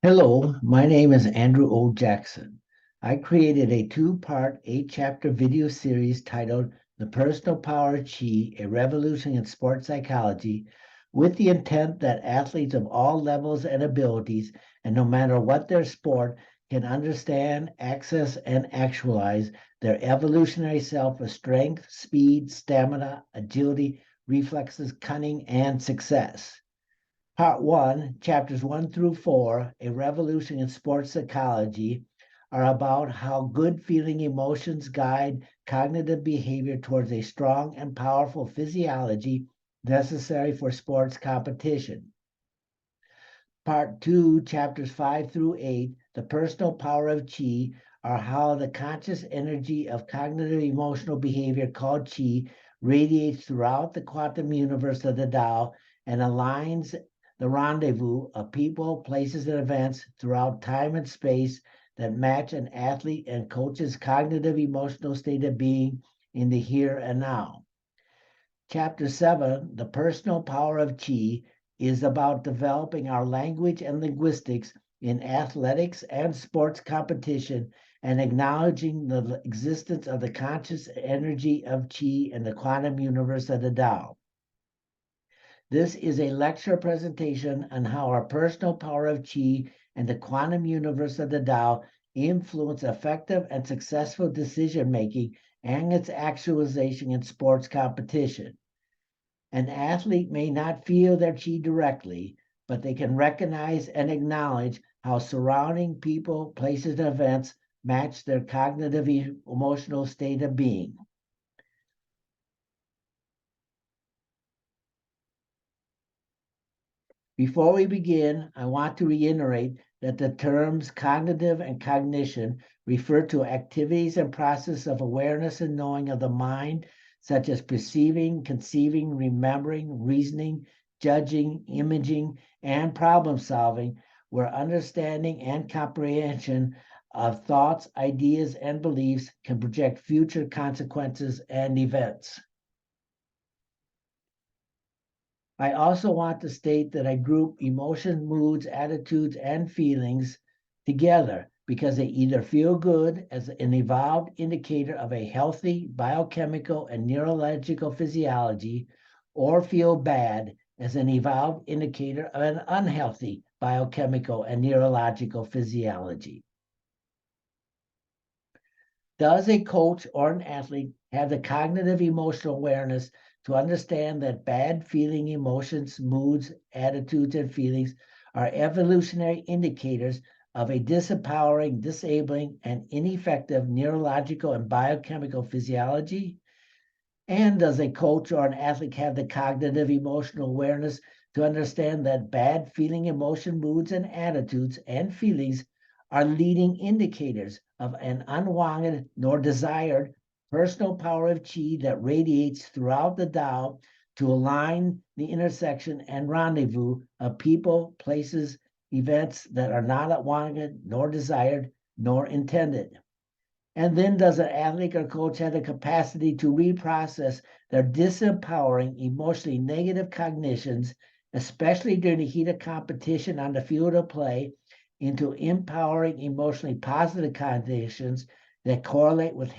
Hello, my name is Andrew O. Jackson. I created a two-part, eight-chapter video series titled The Personal Power of Chi, A Revolution in Sports Psychology, with the intent that athletes of all levels and abilities, and no matter what their sport, can understand, access, and actualize their evolutionary self with strength, speed, stamina, agility, reflexes, cunning, and success. Part one, chapters 1 through 4, A Revolution in Sports Psychology, are about how good feeling emotions guide cognitive behavior towards a strong and powerful physiology necessary for sports competition. Part two, chapters 5 through 8, The Personal Power of Chi, are how the conscious energy of cognitive emotional behavior called Chi radiates throughout the quantum universe of the Tao and aligns the rendezvous of people, places, and events throughout time and space that match an athlete and coach's cognitive emotional state of being in the here and now. Chapter 7, The Personal Power of Chi, is about developing our language and linguistics in athletics and sports competition and acknowledging the existence of the conscious energy of Chi in the quantum universe of the Tao. This is a lecture presentation on how our personal power of Chi and the quantum universe of the Tao influence effective and successful decision making and its actualization in sports competition. An athlete may not feel their Chi directly, but they can recognize and acknowledge how surrounding people, places, and events match their cognitive emotional state of being. Before we begin, I want to reiterate that the terms cognitive and cognition refer to activities and processes of awareness and knowing of the mind, such as perceiving, conceiving, remembering, reasoning, judging, imaging, and problem solving, where understanding and comprehension of thoughts, ideas, and beliefs can project future consequences and events. I also want to state that I group emotions, moods, attitudes, and feelings together because they either feel good as an evolved indicator of a healthy biochemical and neurological physiology, or feel bad as an evolved indicator of an unhealthy biochemical and neurological physiology. Does a coach or an athlete have the cognitive emotional awareness to understand that bad feeling emotions, moods, attitudes, and feelings are evolutionary indicators of a disempowering, disabling, and ineffective neurological and biochemical physiology? And does a coach or an athlete have the cognitive emotional awareness to understand that bad feeling emotion, moods, and attitudes and feelings are leading indicators of an unwanted nor desired personal power of Chi that radiates throughout the Tao to align the intersection and rendezvous of people, places, events that are not wanted, nor desired, nor intended? And then does an athlete or coach have the capacity to reprocess their disempowering, emotionally negative cognitions, especially during the heat of competition on the field of play, into empowering, emotionally positive cognitions that correlate with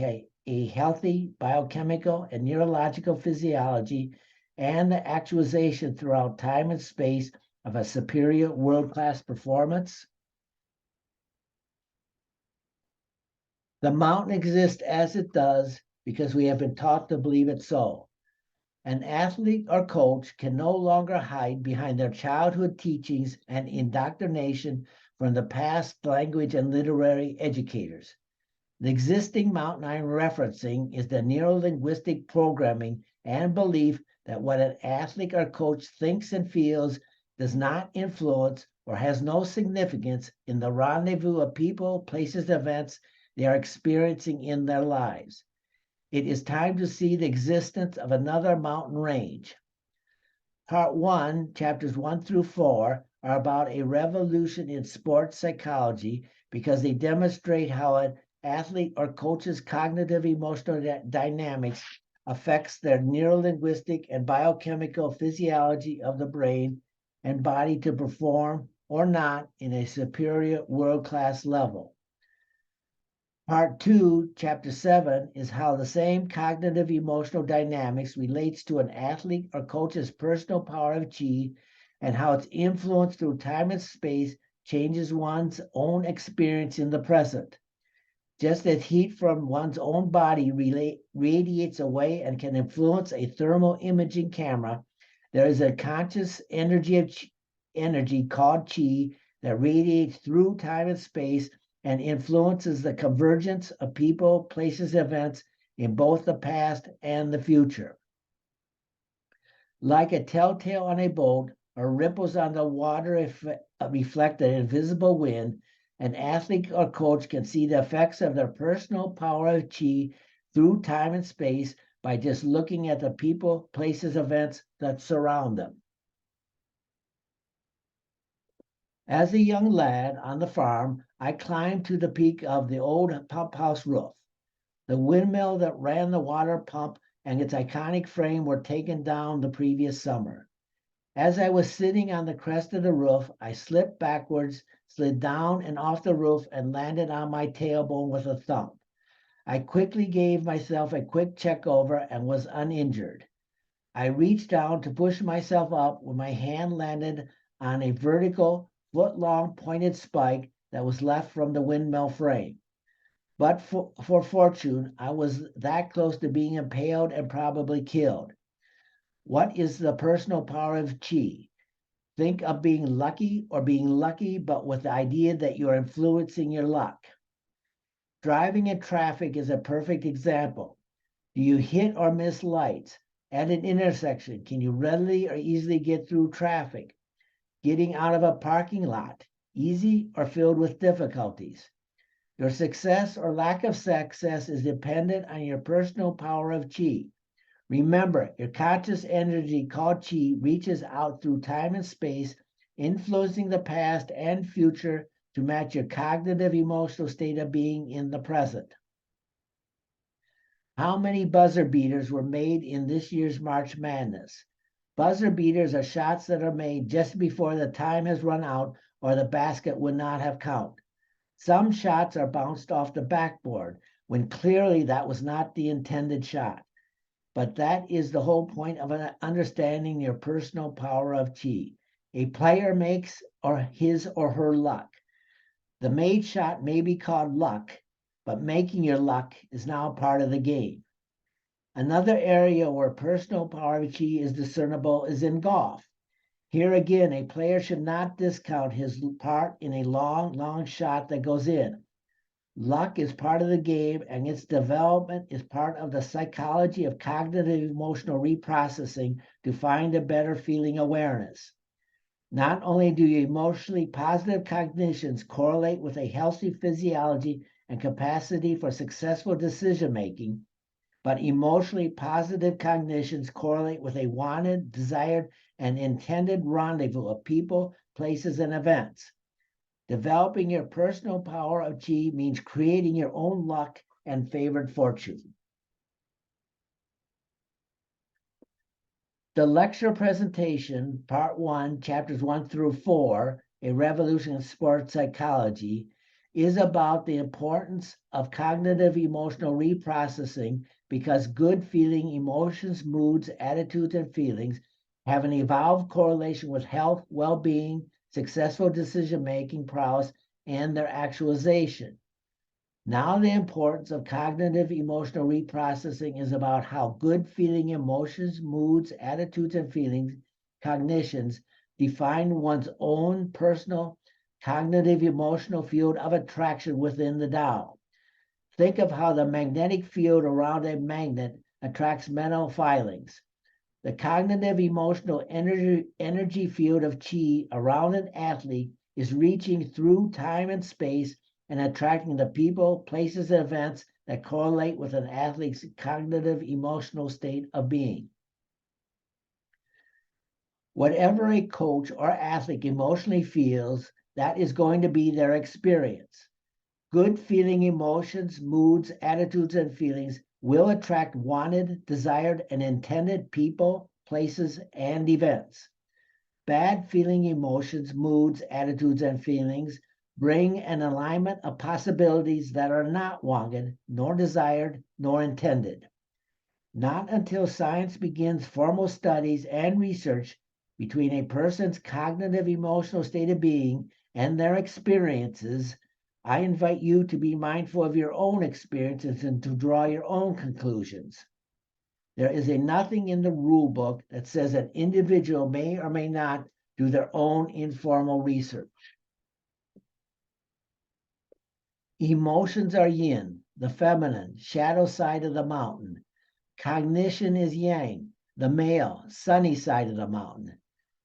a healthy biochemical and neurological physiology and the actualization throughout time and space of a superior world-class performance? The mountain exists as it does because we have been taught to believe it so. An athlete or coach can no longer hide behind their childhood teachings and indoctrination from the past language and literary educators. The existing mountain I'm referencing is the neuro-linguistic programming and belief that what an athlete or coach thinks and feels does not influence or has no significance in the rendezvous of people, places, events they are experiencing in their lives. It is time to see the existence of another mountain range. Part one, chapters 1 through 4, are about a revolution in sports psychology because they demonstrate how an athlete or coach's cognitive emotional dynamics affects their neurolinguistic and biochemical physiology of the brain and body to perform, or not in a superior world-class level. Part 2, Chapter 7, is how the same cognitive emotional dynamics relates to an athlete or coach's personal power of chi and how its influence through time and space changes one's own experience in the present. Just as heat from one's own body radiates away and can influence a thermal imaging camera, there is a conscious energy called chi that radiates through time and space and influences the convergence of people, places, events in both the past and the future. Like a telltale on a boat or ripples on the water reflect an invisible wind, an athlete or coach can see the effects of their personal power of chi through time and space by just looking at the people, places, events that surround them. As a young lad on the farm, I climbed to the peak of the old pump house roof. The windmill that ran the water pump and its iconic frame were taken down the previous summer. As I was sitting on the crest of the roof, I slipped backwards, slid down and off the roof, and landed on my tailbone with a thump. I quickly gave myself a quick check over and was uninjured. I reached down to push myself up when my hand landed on a vertical, foot-long pointed spike that was left from the windmill frame. But for fortune, I was that close to being impaled and probably killed. What is the personal power of chi? Think of being lucky or being lucky, but with the idea that you're influencing your luck. Driving in traffic is a perfect example. Do you hit or miss lights? At an intersection, can you readily or easily get through traffic? Getting out of a parking lot, easy or filled with difficulties? Your success or lack of success is dependent on your personal power of chi. Remember, your conscious energy called chi reaches out through time and space, influencing the past and future to match your cognitive emotional state of being in the present. How many buzzer beaters were made in this year's March Madness? Buzzer beaters are shots that are made just before the time has run out or the basket would not have counted. Some shots are bounced off the backboard when clearly that was not the intended shot. But that is the whole point of understanding your personal power of chi. A player makes his or her luck. The made shot may be called luck, but making your luck is now part of the game. Another area where personal power of chi is discernible is in golf. Here again, a player should not discount his part in a long shot that goes in. Luck is part of the game, and its development is part of the psychology of cognitive emotional reprocessing to find a better feeling awareness. Not only do emotionally positive cognitions correlate with a healthy physiology and capacity for successful decision making, but emotionally positive cognitions correlate with a wanted, desired, and intended rendezvous of people, places, and events. Developing your personal power of chi means creating your own luck and favored fortune. The lecture presentation, part 1, chapters 1 through 4, A Revolution in Sports Psychology, is about the importance of cognitive emotional reprocessing because good feeling emotions, moods, attitudes, and feelings have an evolved correlation with health, well-being, successful decision-making prowess, and their actualization. Now the importance of cognitive emotional reprocessing is about how good feeling emotions, moods, attitudes, and feelings, cognitions, define one's own personal cognitive emotional field of attraction within the Tao. Think of how the magnetic field around a magnet attracts metal filings. The cognitive emotional energy field of chi around an athlete is reaching through time and space and attracting the people, places, and events that correlate with an athlete's cognitive emotional state of being. Whatever a coach or athlete emotionally feels, that is going to be their experience. Good feeling emotions, moods, attitudes, and feelings will attract wanted, desired, and intended people, places, and events. bad feeling emotions, moods, attitudes, and feelings bring an alignment of possibilities that are not wanted, nor desired, nor intended. Not until science begins formal studies and research between a person's cognitive emotional state of being and their experiences, I invite you to be mindful of your own experiences and to draw your own conclusions. There is nothing in the rule book that says an individual may or may not do their own informal research. Emotions are yin, the feminine, shadow side of the mountain. Cognition is yang, the male, sunny side of the mountain.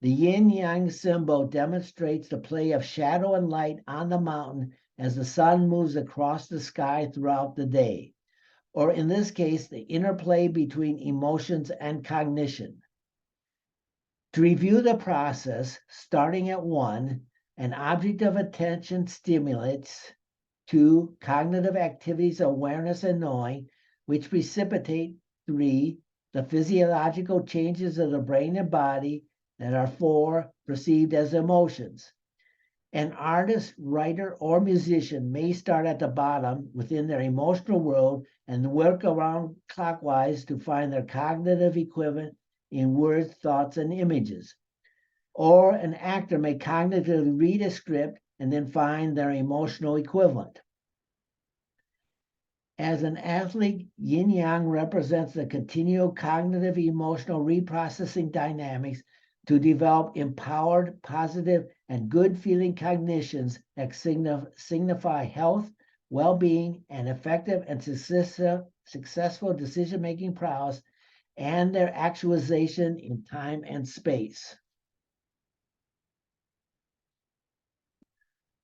The yin-yang symbol demonstrates the play of shadow and light on the mountain as the sun moves across the sky throughout the day, or in this case, the interplay between emotions and cognition. To review the process, starting at 1, an object of attention stimulates; 2, cognitive activities, awareness and knowing, which precipitate; 3, the physiological changes of the brain and body that are 4, perceived as emotions. An artist, writer, or musician may start at the bottom within their emotional world and work around clockwise to find their cognitive equivalent in words, thoughts, and images. Or an actor may cognitively read a script and then find their emotional equivalent. As an athlete, yin yang represents the continual cognitive emotional reprocessing dynamics to develop empowered, positive, and good feeling cognitions that signify health, well being, and effective and successful decision making prowess, and their actualization in time and space.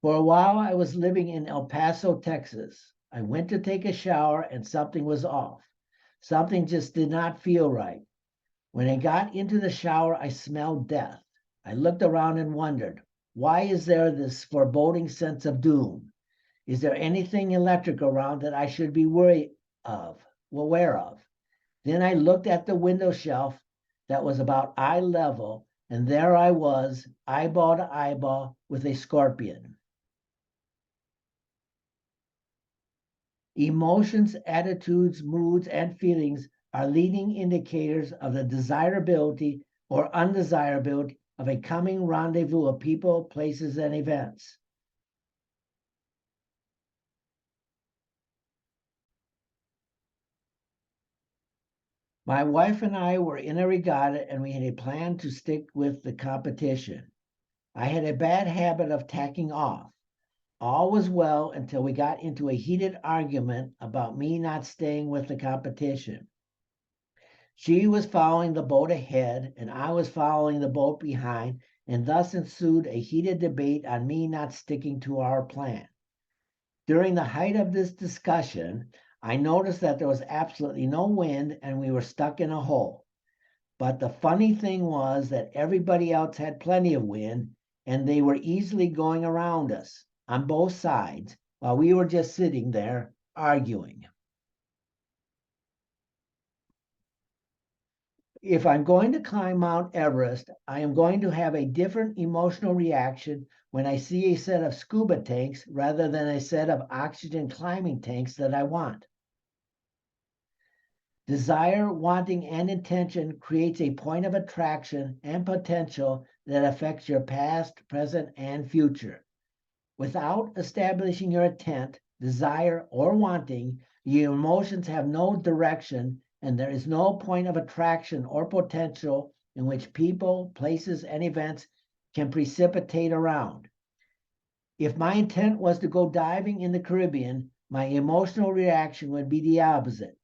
For a while, I was living in El Paso, Texas. I went to take a shower and something was off. Something just did not feel right. When I got into the shower, I smelled death. I looked around and wondered, why is there this foreboding sense of doom? Is there anything electric around that I should be aware of? Then I looked at the window shelf that was about eye level, and there I was, eyeball to eyeball, with a scorpion. Emotions, attitudes, moods, and feelings are leading indicators of the desirability or undesirability of a coming rendezvous of people, places, and events. My wife and I were in a regatta and we had a plan to stick with the competition. I had a bad habit of tacking off. All was well until we got into a heated argument about me not staying with the competition. She was following the boat ahead, and I was following the boat behind, and thus ensued a heated debate on me not sticking to our plan. During the height of this discussion, I noticed that there was absolutely no wind and we were stuck in a hole. But the funny thing was that everybody else had plenty of wind, and they were easily going around us on both sides, while we were just sitting there arguing. If I'm going to climb Mount Everest, I am going to have a different emotional reaction when I see a set of scuba tanks rather than a set of oxygen climbing tanks that I want. Desire, wanting, and intention creates a point of attraction and potential that affects your past, present, and future. Without establishing your intent, desire, or wanting, your emotions have no direction, and there is no point of attraction or potential in which people, places, and events can precipitate around. If my intent was to go diving in the Caribbean, my emotional reaction would be the opposite.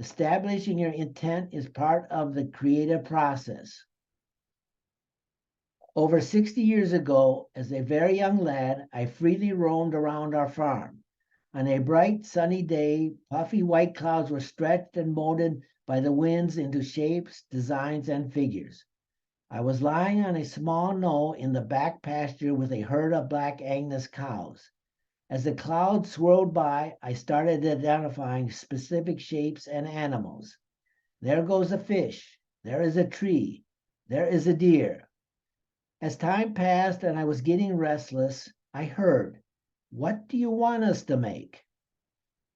Establishing your intent is part of the creative process. Over 60 years ago, as a very young lad, I freely roamed around our farm. On a bright, sunny day, puffy white clouds were stretched and molded by the winds into shapes, designs, and figures. I was lying on a small knoll in the back pasture with a herd of black Angus cows. As the clouds swirled by, I started identifying specific shapes and animals. There goes a fish. There is a tree. There is a deer. As time passed and I was getting restless, I heard, "What do you want us to make?"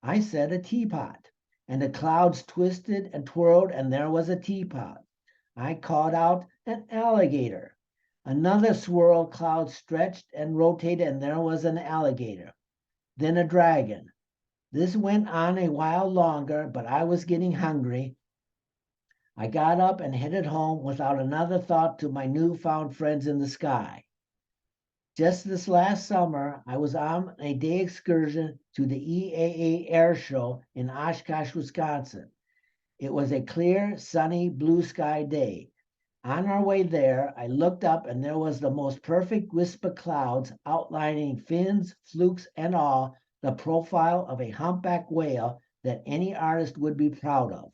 I said, "A teapot." And the clouds twisted and twirled, and there was a teapot. I called out, "An alligator." Another swirl cloud stretched and rotated, and there was an alligator. Then a dragon. This went on a while longer, but I was getting hungry. I got up and headed home without another thought to my newfound friends in the sky. Just this last summer, I was on a day excursion to the EAA Air Show in Oshkosh, Wisconsin. It was a clear, sunny, blue sky day. On our way there, I looked up and there was the most perfect wisp of clouds outlining fins, flukes, and all the profile of a humpback whale that any artist would be proud of.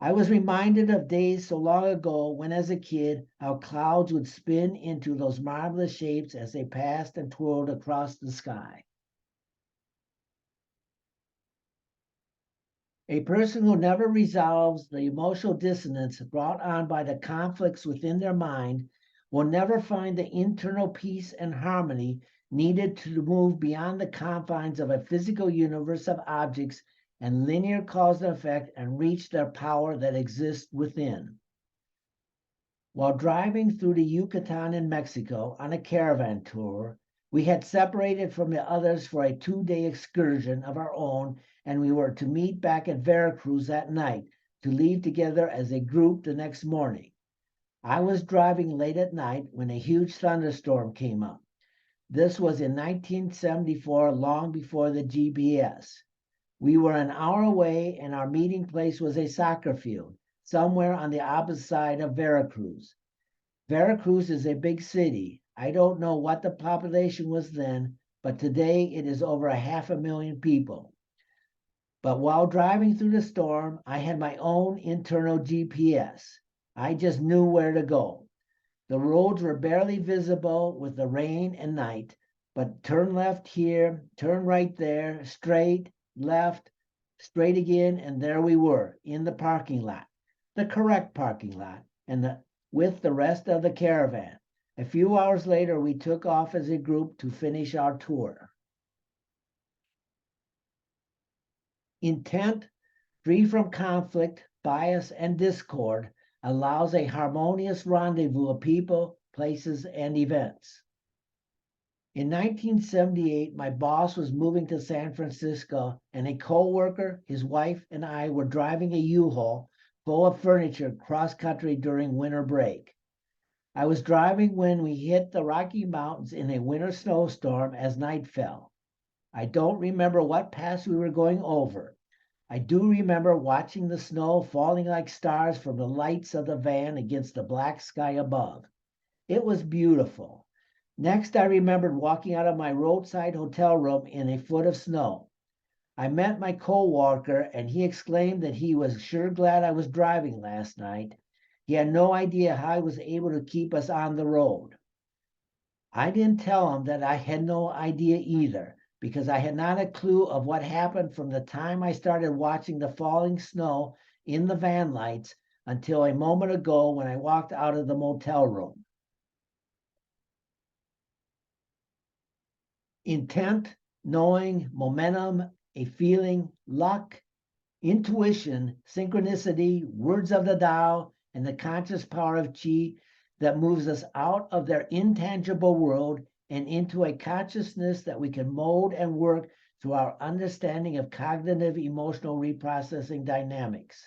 I was reminded of days so long ago when, as a kid, our clouds would spin into those marvelous shapes as they passed and twirled across the sky. A person who never resolves the emotional dissonance brought on by the conflicts within their mind will never find the internal peace and harmony needed to move beyond the confines of a physical universe of objects and linear cause and effect and reach their power that exists within. While driving through the Yucatan in Mexico on a caravan tour, we had separated from the others for a 2-day excursion of our own, and we were to meet back at Veracruz that night to leave together as a group the next morning. I was driving late at night when a huge thunderstorm came up. This was in 1974, long before the GPS. We were an hour away, and our meeting place was a soccer field somewhere on the opposite side of Veracruz. Veracruz is a big city. I don't know what the population was then, but today it is over 500,000 people. But while driving through the storm, I had my own internal GPS. I just knew where to go. The roads were barely visible with the rain and night, but turn left here, turn right there, straight, left, straight again, and there we were in the parking lot, the correct parking lot, and with the rest of the caravan. A few hours later, we took off as a group to finish our tour. Intent, free from conflict, bias, and discord, allows a harmonious rendezvous of people, places, and events. In 1978, my boss was moving to San Francisco, and a co-worker, his wife, and I were driving a U-Haul full of furniture cross-country during winter break. I was driving when we hit the Rocky Mountains in a winter snowstorm as night fell. I don't remember what pass we were going over. I do remember watching the snow falling like stars from the lights of the van against the black sky above. It was beautiful. Next, I remembered walking out of my roadside hotel room in a foot of snow. I met my co-worker, and he exclaimed that he was sure glad I was driving last night. He had no idea how I was able to keep us on the road. I didn't tell him that I had no idea either, because I had not a clue of what happened from the time I started watching the falling snow in the van lights until a moment ago when I walked out of the motel room. Intent, knowing, momentum, a feeling, luck, intuition, synchronicity, words of the Tao, and the conscious power of Qi that moves us out of their intangible world and into a consciousness that we can mold and work through our understanding of cognitive emotional reprocessing dynamics.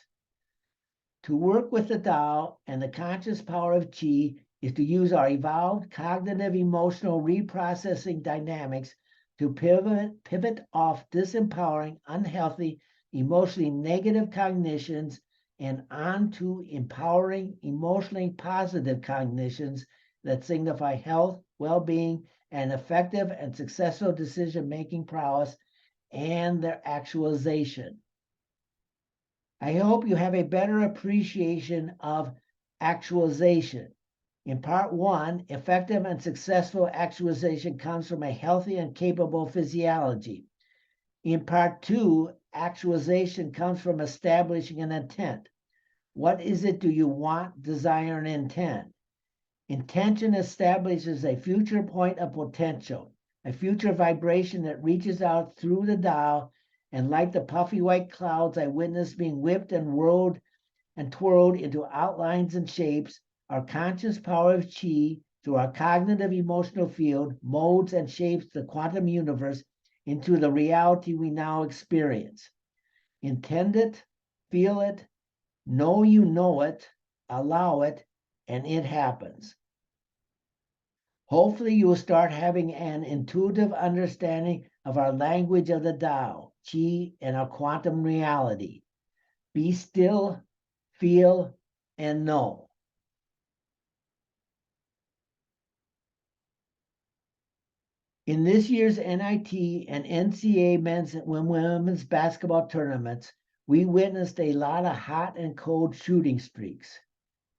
To work with the Tao and the conscious power of Qi is to use our evolved cognitive emotional reprocessing dynamics to pivot off disempowering, unhealthy, emotionally negative cognitions and onto empowering, emotionally positive cognitions that signify health, well-being, and effective and successful decision-making prowess and their actualization. I hope you have a better appreciation of actualization. In part one, effective and successful actualization comes from a healthy and capable physiology. In part two, actualization comes from establishing an intent. What is it do you want, desire, and intend? Intention establishes a future point of potential, a future vibration that reaches out through the Tao, and like the puffy white clouds I witnessed being whipped and whirled and twirled into outlines and shapes, our conscious power of Qi through our cognitive emotional field molds and shapes the quantum universe into the reality we now experience. Intend it, feel it, know you know it, allow it, and it happens. Hopefully, you will start having an intuitive understanding of our language of the Tao, Qi, and our quantum reality. Be still, feel, and know. In this year's NIT and NCAA men's and women's basketball tournaments, we witnessed a lot of hot and cold shooting streaks.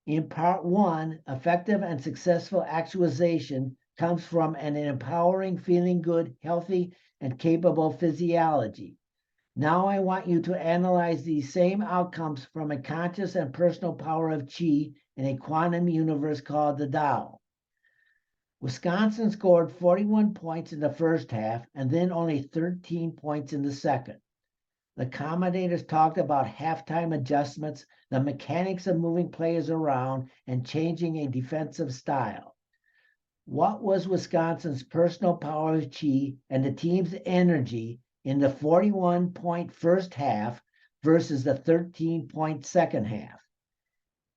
In part one, effective and successful actualization comes from an empowering, feeling good, healthy, and capable physiology. Now I want you to analyze these same outcomes from a conscious and personal power of Qi in a quantum universe called the Tao. Wisconsin scored 41 points in the first half and then only 13 points in the second. The commentators talked about halftime adjustments, the mechanics of moving players around, and changing a defensive style. What was Wisconsin's personal power of Qi and the team's energy in the 41-point first half versus the 13-point second half?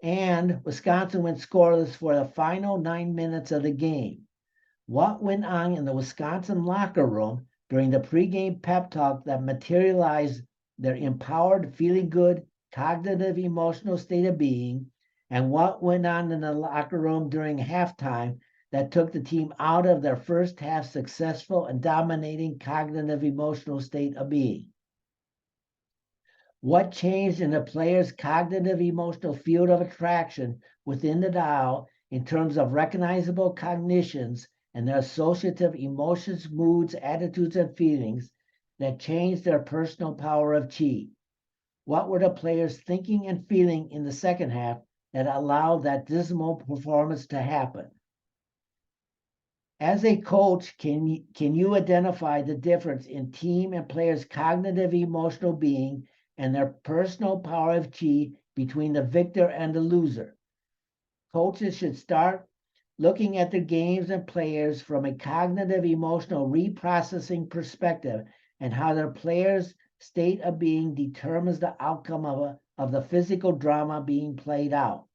And Wisconsin went scoreless for the final 9 minutes of the game. What went on in the Wisconsin locker room during the pregame pep talk that materialized their empowered, feeling good, cognitive, emotional state of being, and what went on in the locker room during halftime that took the team out of their first half successful and dominating cognitive, emotional state of being? What changed in the player's cognitive, emotional field of attraction within the Tao in terms of recognizable cognitions and their associative emotions, moods, attitudes, and feelings that changed their personal power of Qi? What were the players thinking and feeling in the second half that allowed that dismal performance to happen? As a coach, can you identify the difference in team and players' cognitive emotional being and their personal power of Qi between the victor and the loser? Coaches should start looking at their games and players from a cognitive emotional reprocessing perspective and how their players' state of being determines the outcome of the physical drama being played out.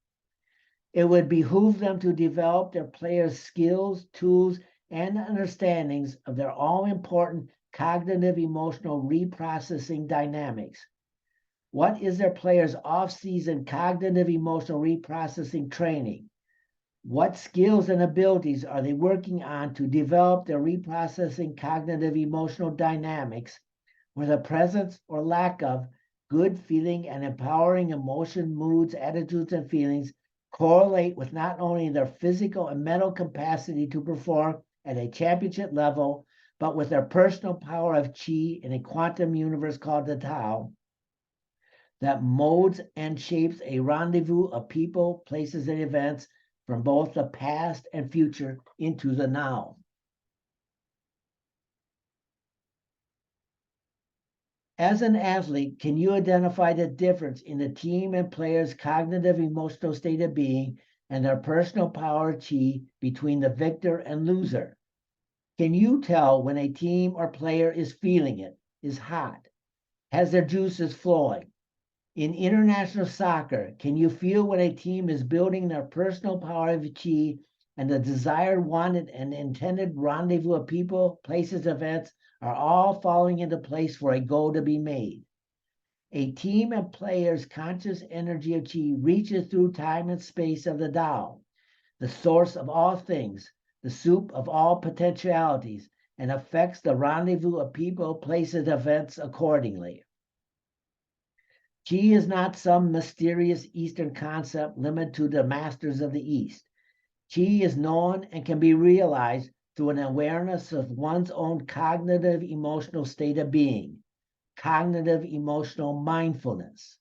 It would behoove them to develop their players' skills, tools, and understandings of their all-important cognitive emotional reprocessing dynamics. What is their players' off-season cognitive emotional reprocessing training? What skills and abilities are they working on to develop their reprocessing cognitive emotional dynamics where the presence or lack of good feeling and empowering emotion, moods, attitudes, and feelings correlate with not only their physical and mental capacity to perform at a championship level, but with their personal power of Qi in a quantum universe called the Tao that molds and shapes a rendezvous of people, places, and events from both the past and future into the now. As an athlete, can you identify the difference in the team and players' cognitive emotional state of being and their personal power Qi between the victor and loser? Can you tell when a team or player is feeling it, is hot, has their juices flowing? In international soccer, can you feel when a team is building their personal power of Qi and the desired, wanted, and intended rendezvous of people, places, events are all falling into place for a goal to be made? A team and players' conscious energy of Qi reaches through time and space of the Tao, the source of all things, the soup of all potentialities, and affects the rendezvous of people, places, events accordingly. Qi is not some mysterious Eastern concept limited to the masters of the East. Qi is known and can be realized through an awareness of one's own cognitive emotional state of being, cognitive emotional mindfulness.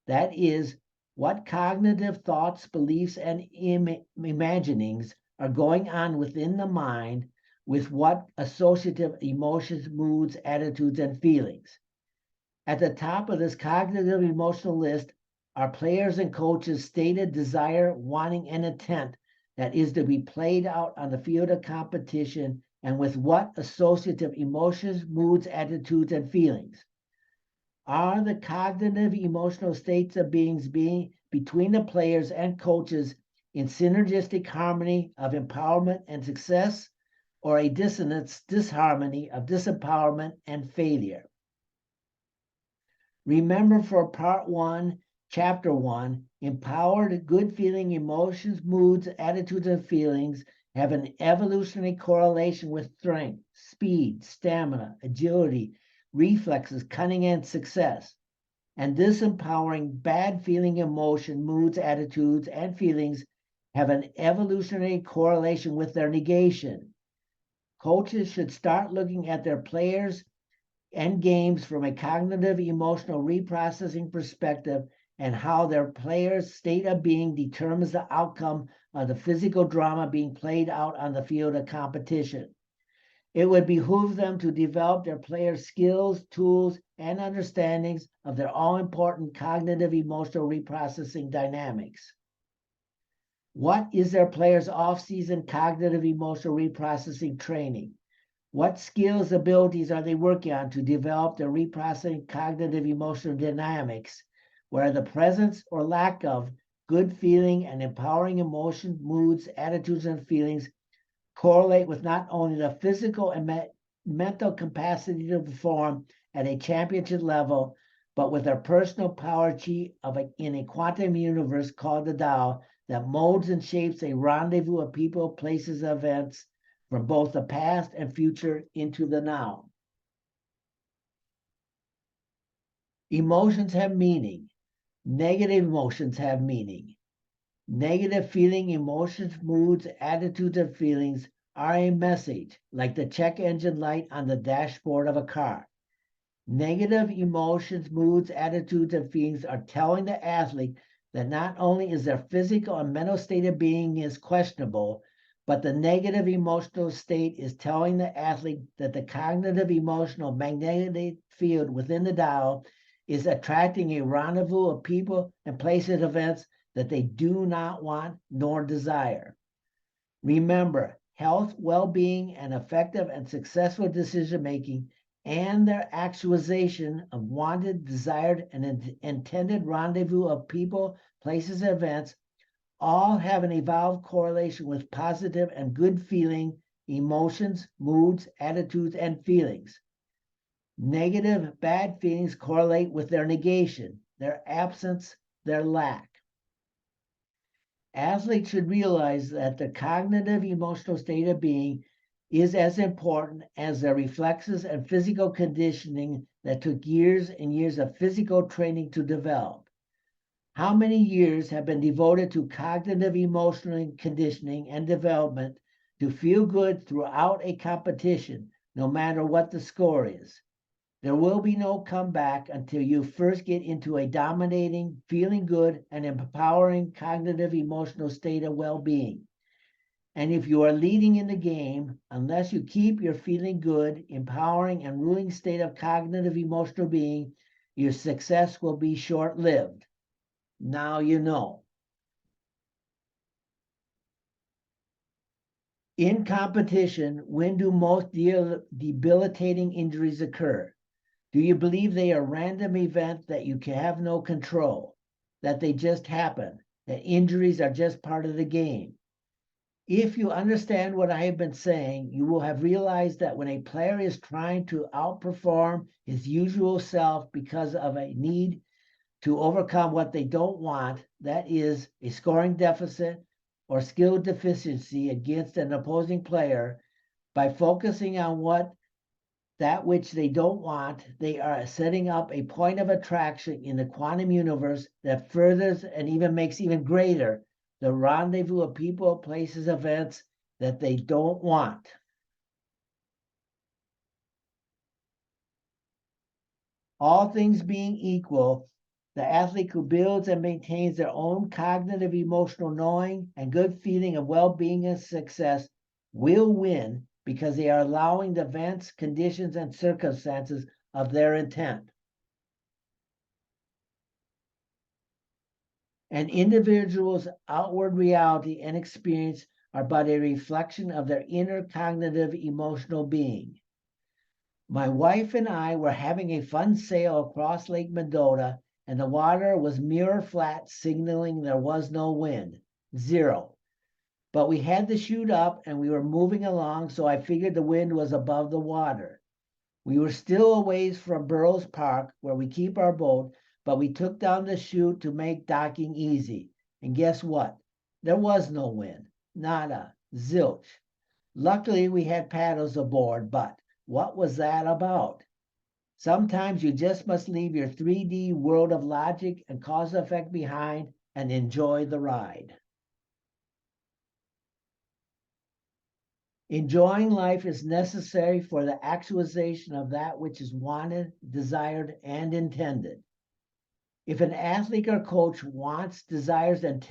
That is, What cognitive thoughts, beliefs, and imaginings are going on within the mind with what associative emotions, moods, attitudes, and feelings. At the top of this cognitive emotional list are players and coaches' stated desire, wanting, and intent that is to be played out on the field of competition and with what associative emotions, moods, attitudes, and feelings. Are the cognitive emotional states of beings being between the players and coaches in synergistic harmony of empowerment and success, or a dissonance, disharmony of disempowerment and failure? Remember for part 1, chapter 1, empowered good feeling emotions, moods, attitudes, and feelings have an evolutionary correlation with strength, speed, stamina, agility, reflexes, cunning, and success. And disempowering bad feeling emotion, moods, attitudes, and feelings have an evolutionary correlation with their negation. Coaches should start looking at their players and games from a cognitive emotional reprocessing perspective and how their players' state of being determines the outcome of the physical drama being played out on the field of competition. It would behoove them to develop their players' skills, tools, and understandings of their all-important cognitive emotional reprocessing dynamics. What is their players' off-season cognitive emotional reprocessing training? What skills, abilities are they working on to develop their reprocessing cognitive emotional dynamics, where the presence or lack of good feeling and empowering emotions, moods, attitudes, and feelings correlate with not only the physical and mental capacity to perform at a championship level, but with their personal power chi in a quantum universe called the Tao that molds and shapes a rendezvous of people, places, events from both the past and future into the now. Emotions have meaning. Negative emotions have meaning. Negative feeling, emotions, moods, attitudes, and feelings are a message, like the check engine light on the dashboard of a car. Negative emotions, moods, attitudes, and feelings are telling the athlete that not only is their physical and mental state of being is questionable, but the negative emotional state is telling the athlete that the cognitive emotional magnetic field within the dial is attracting a rendezvous of people and places, events that they do not want nor desire. Remember, health, well-being, and effective and successful decision-making and their actualization of wanted, desired, and intended rendezvous of people, places, and events all have an evolved correlation with positive and good feeling, emotions, moods, attitudes, and feelings. Negative, bad feelings correlate with their negation, their absence, their lack. Athletes should realize that the cognitive emotional state of being is as important as their reflexes and physical conditioning that took years and years of physical training to develop. How many years have been devoted to cognitive emotional conditioning and development to feel good throughout a competition, no matter what the score is? There will be no comeback until you first get into a dominating, feeling good, and empowering cognitive emotional state of well-being. And if you are leading in the game, unless you keep your feeling good, empowering, and ruling state of cognitive emotional being, your success will be short-lived. Now you know. In competition, when do most debilitating injuries occur? Do you believe they are random events that you can have no control, that they just happen, that injuries are just part of the game? If you understand what I have been saying, you will have realized that when a player is trying to outperform his usual self because of a need to overcome what they don't want, that is, a scoring deficit or skill deficiency against an opposing player, by focusing on that which they don't want, they are setting up a point of attraction in the quantum universe that furthers and even makes even greater the rendezvous of people, places, events that they don't want. All things being equal, The athlete who builds and maintains their own cognitive emotional knowing and good feeling of well being and success will win because they are allowing the events, conditions, and circumstances of their intent. An individual's outward reality and experience are but a reflection of their inner cognitive emotional being. My wife and I were having a fun sail across Lake Mendota, and the water was mirror flat, signaling there was no wind, zero. But we had the chute up and we were moving along, so I figured the wind was above the water. We were still a ways from Burroughs Park, where we keep our boat, but we took down the chute to make docking easy. And guess what? There was no wind, nada, zilch. Luckily, we had paddles aboard, but what was that about? Sometimes you just must leave your 3D world of logic and cause and effect behind and enjoy the ride. Enjoying life is necessary for the actualization of that which is wanted, desired, and intended. If an athlete or coach wants, desires, and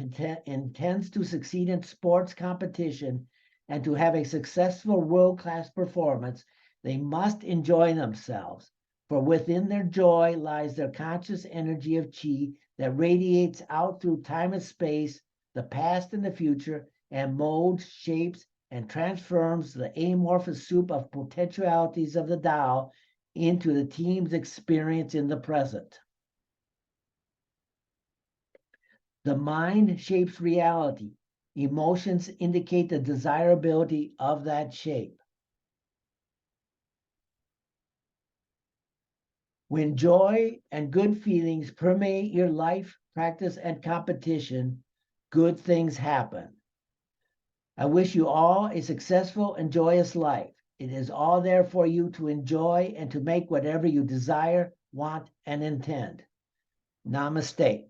intends to succeed in sports competition and to have a successful world-class performance, they must enjoy themselves. For within their joy lies their conscious energy of chi that radiates out through time and space, the past and the future, and molds, shapes, and transforms the amorphous soup of potentialities of the Tao into the team's experience in the present. The mind shapes reality. Emotions indicate the desirability of that shape. When joy and good feelings permeate your life, practice, and competition, good things happen. I wish you all a successful and joyous life. It is all there for you to enjoy and to make whatever you desire, want, and intend. Namaste.